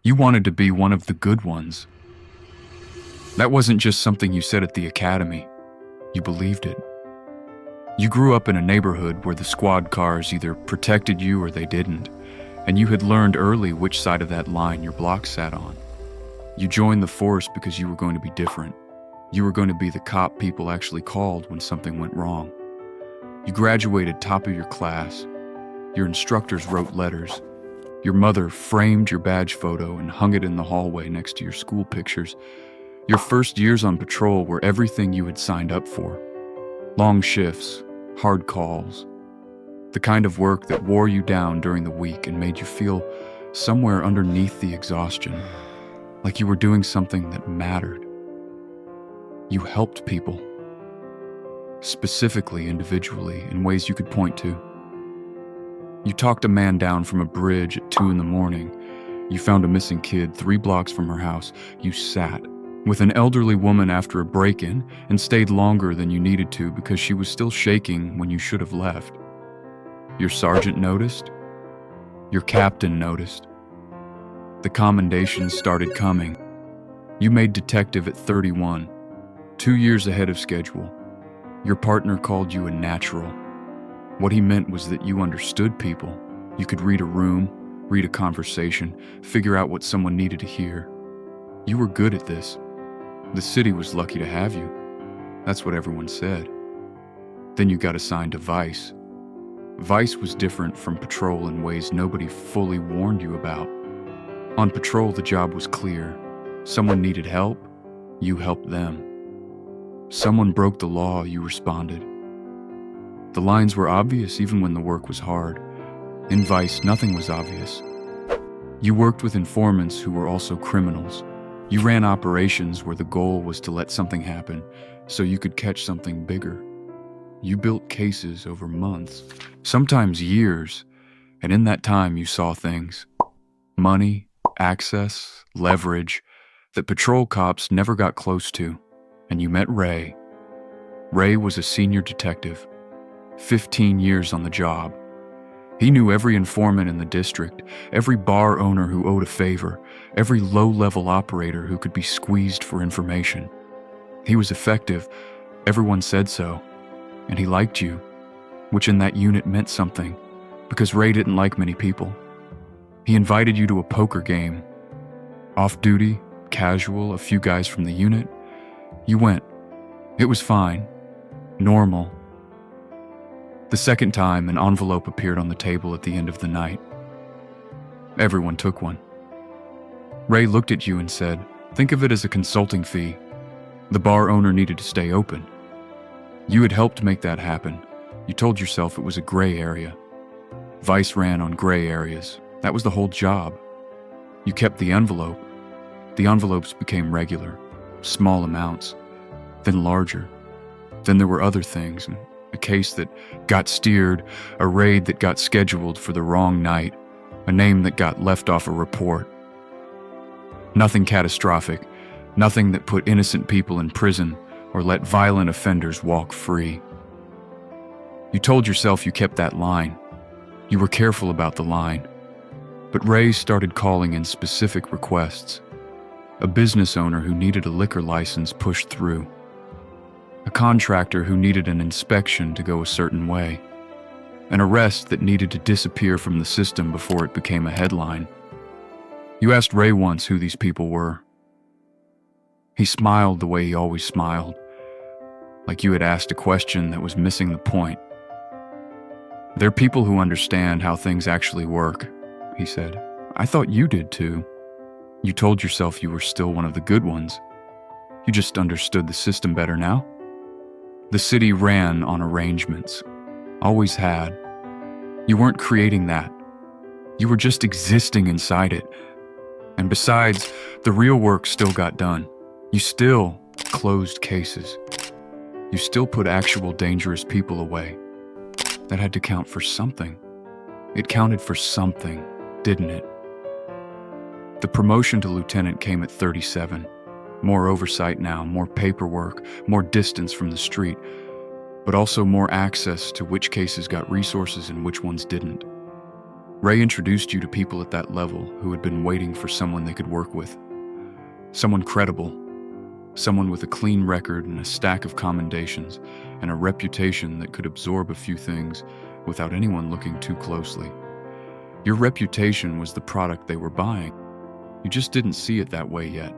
You wanted to be one of the good ones. That wasn't just something you said at the academy. You believed it. You grew up in a neighborhood where the squad cars either protected you or they didn't, and you had learned early which side of that line your block sat on. You joined the force because you were going to be different. You were going to be the cop people actually called when something went wrong. You graduated top of your class. Your instructors wrote letters. Your mother framed your badge photo and hung it in the hallway next to your school pictures. Your first years on patrol were everything you had signed up for. Long shifts, hard calls, the kind of work that wore you down during the week and made you feel somewhere underneath the exhaustion, like you were doing something that mattered. You helped people, specifically, individually, in ways you could point to. You talked a man down from a bridge at 2 a.m. You found a missing kid 3 blocks from her house. You sat with an elderly woman after a break-in and stayed longer than you needed to because she was still shaking when you should have left. Your sergeant noticed. Your captain noticed. The commendations started coming. You made detective at 31, 2 years ahead of schedule. Your partner called you a natural. What he meant was that you understood people. You could read a room, read a conversation, figure out what someone needed to hear. You were good at this. The city was lucky to have you. That's what everyone said. Then you got assigned to Vice. Vice was different from patrol in ways nobody fully warned you about. On patrol, the job was clear. Someone needed help, you helped them. Someone broke the law, you responded. The lines were obvious even when the work was hard. In Vice, nothing was obvious. You worked with informants who were also criminals. You ran operations where the goal was to let something happen so you could catch something bigger. You built cases over months, sometimes years, and in that time you saw things. Money, access, leverage that patrol cops never got close to. And you met Ray. Ray was a senior detective, 15 years on the job. He knew every informant in the district, every bar owner who owed a favor, every low-level operator who could be squeezed for information. He was effective, everyone said so, and he liked you, which in that unit meant something, because Ray didn't like many people. He invited you to a poker game. Off-duty, casual, a few guys from the unit. You went. It was fine. Normal. The second time, an envelope appeared on the table at the end of the night. Everyone took one. Ray looked at you and said, "Think of it as a consulting fee." The bar owner needed to stay open. You had helped make that happen. You told yourself it was a gray area. Vice ran on gray areas. That was the whole job. You kept the envelope. The envelopes became regular, small amounts, then larger. Then there were other things, a case that got steered, a raid that got scheduled for the wrong night, a name that got left off a report. Nothing catastrophic, nothing that put innocent people in prison or let violent offenders walk free. You told yourself you kept that line. You were careful about the line. But Ray started calling in specific requests. A business owner who needed a liquor license pushed through. A contractor who needed an inspection to go a certain way. An arrest that needed to disappear from the system before it became a headline. You asked Ray once who these people were. He smiled the way he always smiled, like you had asked a question that was missing the point. "They're people who understand how things actually work," he said. "I thought you did too." You told yourself you were still one of the good ones. You just understood the system better now. The city ran on arrangements. Always had. You weren't creating that. You were just existing inside it. And besides, the real work still got done. You still closed cases. You still put actual dangerous people away. That had to count for something. It counted for something, didn't it? The promotion to lieutenant came at 37. More oversight now, more paperwork, more distance from the street, but also more access to which cases got resources and which ones didn't. Ray introduced you to people at that level who had been waiting for someone they could work with. Someone credible. Someone with a clean record and a stack of commendations and a reputation that could absorb a few things without anyone looking too closely. Your reputation was the product they were buying. You just didn't see it that way yet.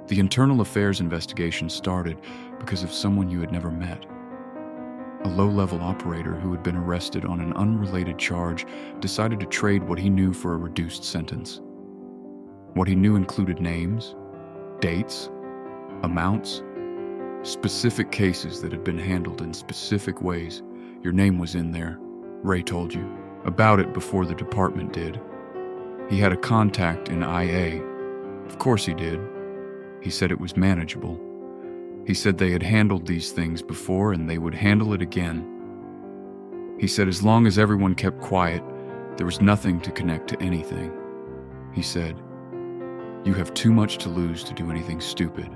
The internal affairs investigation started because of someone you had never met. A low-level operator who had been arrested on an unrelated charge decided to trade what he knew for a reduced sentence. What he knew included names, dates, amounts, specific cases that had been handled in specific ways. Your name was in there, Ray told you, about it before the department did. He had a contact in IA. Of course he did. He said it was manageable. He said they had handled these things before and they would handle it again. He said as long as everyone kept quiet, there was nothing to connect to anything. He said, "You have too much to lose to do anything stupid."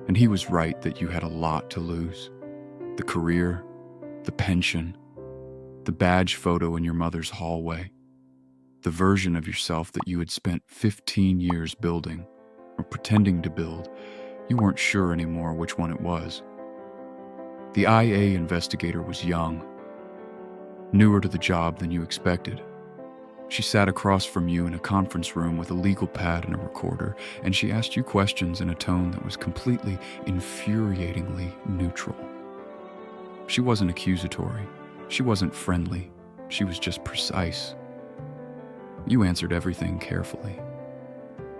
And he was right that you had a lot to lose. The career, the pension, the badge photo in your mother's hallway, the version of yourself that you had spent 15 years building, or pretending to build. You weren't sure anymore which one it was. The IA investigator was young, newer to the job than you expected. She sat across from you in a conference room with a legal pad and a recorder, and she asked you questions in a tone that was completely, infuriatingly neutral. She wasn't accusatory. She wasn't friendly. She was just precise. You answered everything carefully,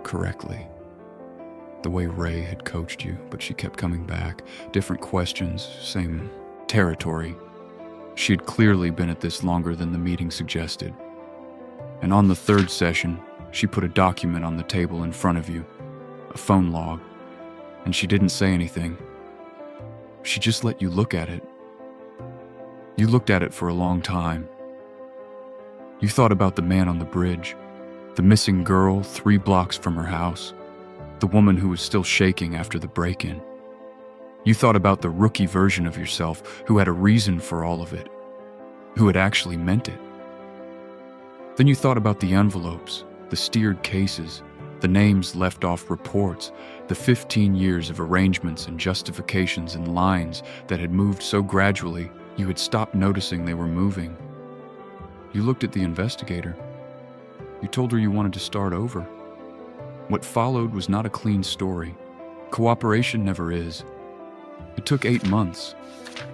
correctly, the way Ray had coached you, but she kept coming back. Different questions, same territory. She had clearly been at this longer than the meeting suggested. And on the third session, she put a document on the table in front of you, a phone log, and she didn't say anything. She just let you look at it. You looked at it for a long time. You thought about the man on the bridge, the missing girl 3 blocks from her house, the woman who was still shaking after the break-in. You thought about the rookie version of yourself who had a reason for all of it, who had actually meant it. Then you thought about the envelopes, the steered cases, the names left off reports, the 15 years of arrangements and justifications and lines that had moved so gradually you had stopped noticing they were moving. You looked at the investigator. You told her you wanted to start over. What followed was not a clean story. Cooperation never is. It took 8 months.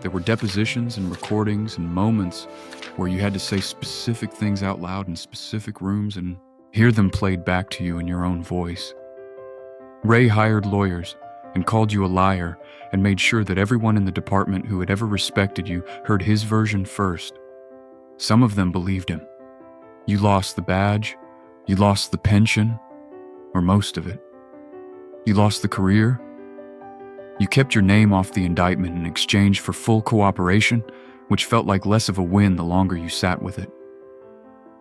There were depositions and recordings and moments where you had to say specific things out loud in specific rooms and hear them played back to you in your own voice. Ray hired lawyers and called you a liar and made sure that everyone in the department who had ever respected you heard his version first. Some of them believed him. You lost the badge, you lost the pension, or most of it. You lost the career. You kept your name off the indictment in exchange for full cooperation, which felt like less of a win the longer you sat with it.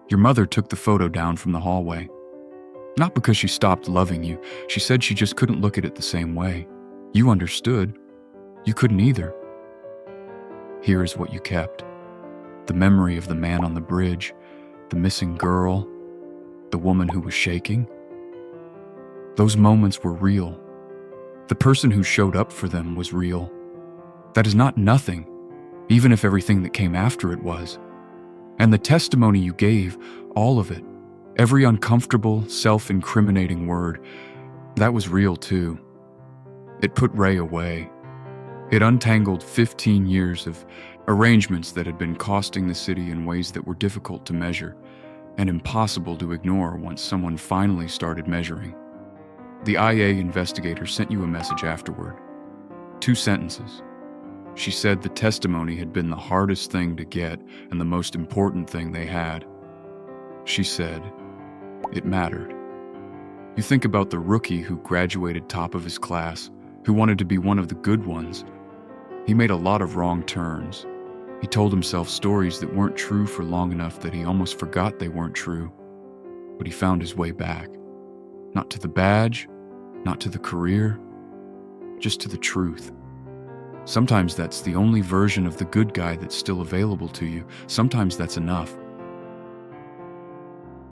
Your mother took the photo down from the hallway. Not because she stopped loving you. She said she just couldn't look at it the same way. You understood. You couldn't either. Here is what you kept. The memory of the man on the bridge, the missing girl, the woman who was shaking. Those moments were real. The person who showed up for them was real. That is not nothing, even if everything that came after it was. And the testimony you gave, all of it, every uncomfortable, self-incriminating word, that was real too. It put Ray away. It untangled 15 years of arrangements that had been costing the city in ways that were difficult to measure and impossible to ignore once someone finally started measuring. The IA investigator sent you a message afterward. 2 sentences. She said the testimony had been the hardest thing to get and the most important thing they had. She said, it mattered. You think about the rookie who graduated top of his class, who wanted to be one of the good ones. He made a lot of wrong turns. He told himself stories that weren't true for long enough that he almost forgot they weren't true. But he found his way back. Not to the badge, not to the career, just to the truth. Sometimes that's the only version of the good guy that's still available to you. Sometimes that's enough.